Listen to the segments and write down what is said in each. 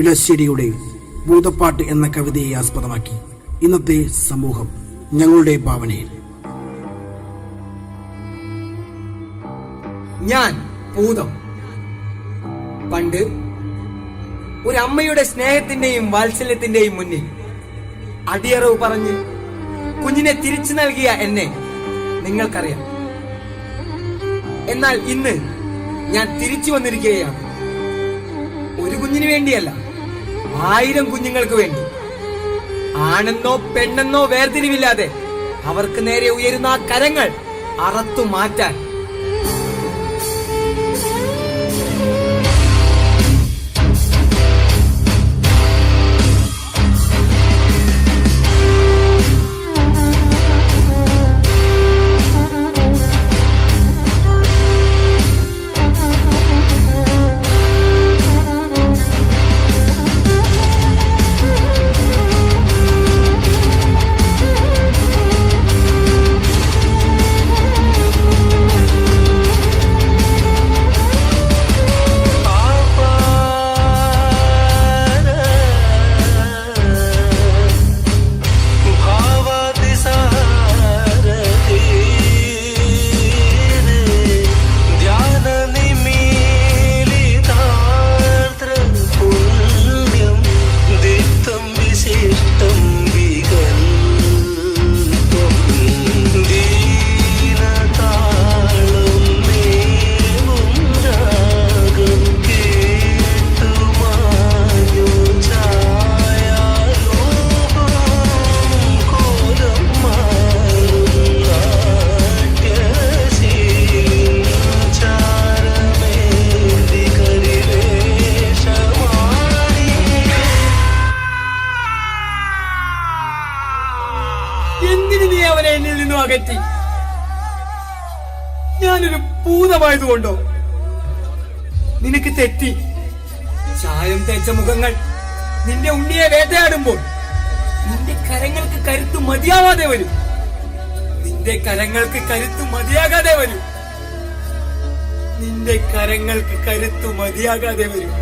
ഇടശ്ശേരിയുടെ ഭൂതപ്പാട്ട് എന്ന കവിതയെ ആസ്പദമാക്കി ഇന്നത്തെ സമൂഹം ഞങ്ങളുടെ ഭാവനയിൽ. ഞാൻ ഭൂതം. പണ്ട് ഒരു അമ്മയുടെ സ്നേഹത്തിന്റെയും വാത്സല്യത്തിന്റെയും മുന്നിൽ അടിയറവ് പറഞ്ഞ് കുഞ്ഞിനെ തിരിച്ചു നൽകിയ എന്നെ നിങ്ങൾക്കറിയാം. എന്നാൽ ഇന്ന് ഞാൻ തിരിച്ചു വന്നിരിക്കുകയാണ്. ഒരു കുഞ്ഞിന് വേണ്ടിയല്ല, 1000 കുഞ്ഞുങ്ങൾക്ക് വേണ്ടി. ആണെന്നോ പെണ്ണെന്നോ വേർതിരിവില്ലാതെ അവർക്ക് നേരെ ഉയരുന്ന ആ കരങ്ങൾ അറത്തു മാറ്റാൻ. എന്തിനു നീ അവനെ എന്നിൽ നിന്നും അകറ്റി? ഞാനൊരു ഭൂതമായതുകൊണ്ടോ? നിനക്ക് തെറ്റി. ചായം തേച്ച മുഖങ്ങൾ നിന്റെ ഉണ്ണിയെ വേട്ടയാടുമ്പോൾ നിന്റെ കരങ്ങൾക്ക് കരുത്തു മതിയാവാതെ വരും. നിന്റെ കരങ്ങൾക്ക് കരുത്തു മതിയാകാതെ വരും. നിന്റെ കരങ്ങൾക്ക് കരുത്തു മതിയാകാതെ വരും.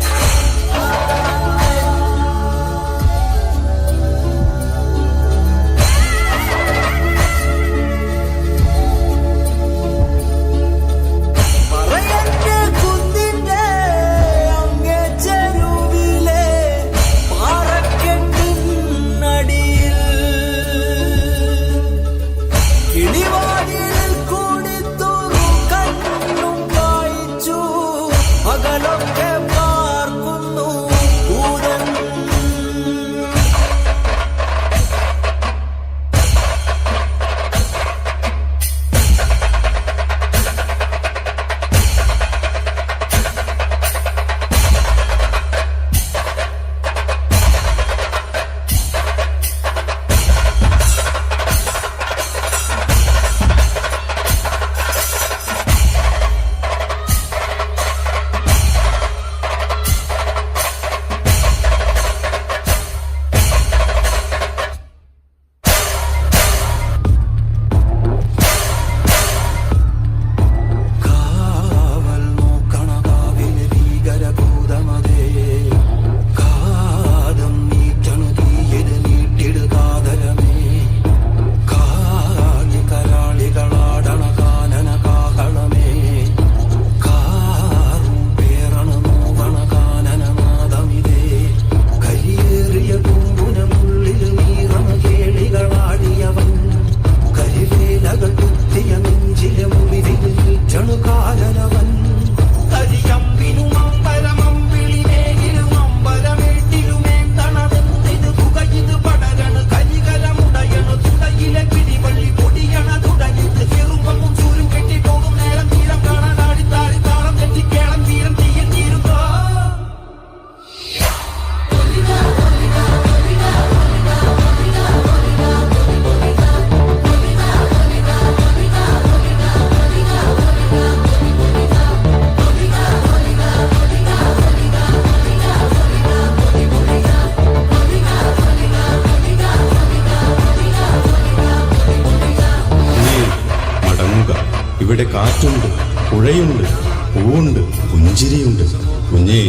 ഇവിടെ കാറ്റുണ്ട്, പുഴയുണ്ട്, പൂവുണ്ട്, പുഞ്ചിരിയുണ്ട്. കുഞ്ഞേ,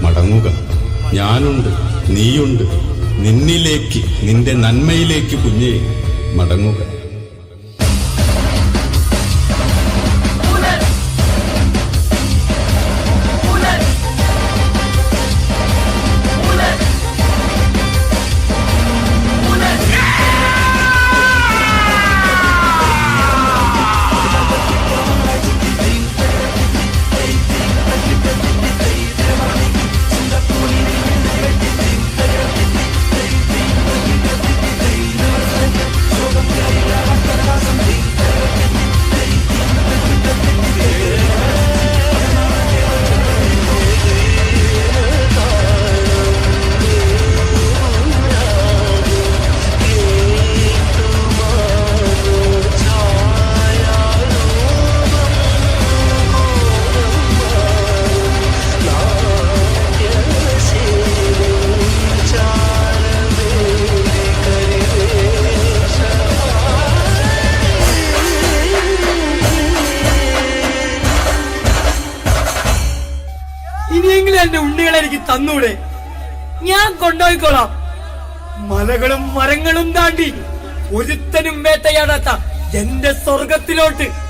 മടങ്ങുക. ഞാനുണ്ട്, നീയുണ്ട്. നിന്നിലേക്ക്, നിന്റെ നന്മയിലേക്ക് കുഞ്ഞെ മടങ്ങുക. ഇനിയെങ്കിലും എന്റെ ഉണ്ണികളെ എനിക്ക് തന്നൂടെ? ഞാൻ കൊണ്ടുപോയിക്കോളാം. മലകളും മരങ്ങളും താണ്ടി ഒരുത്തനും വേട്ടയാടാത്ത എന്റെ സ്വർഗത്തിലോട്ട്.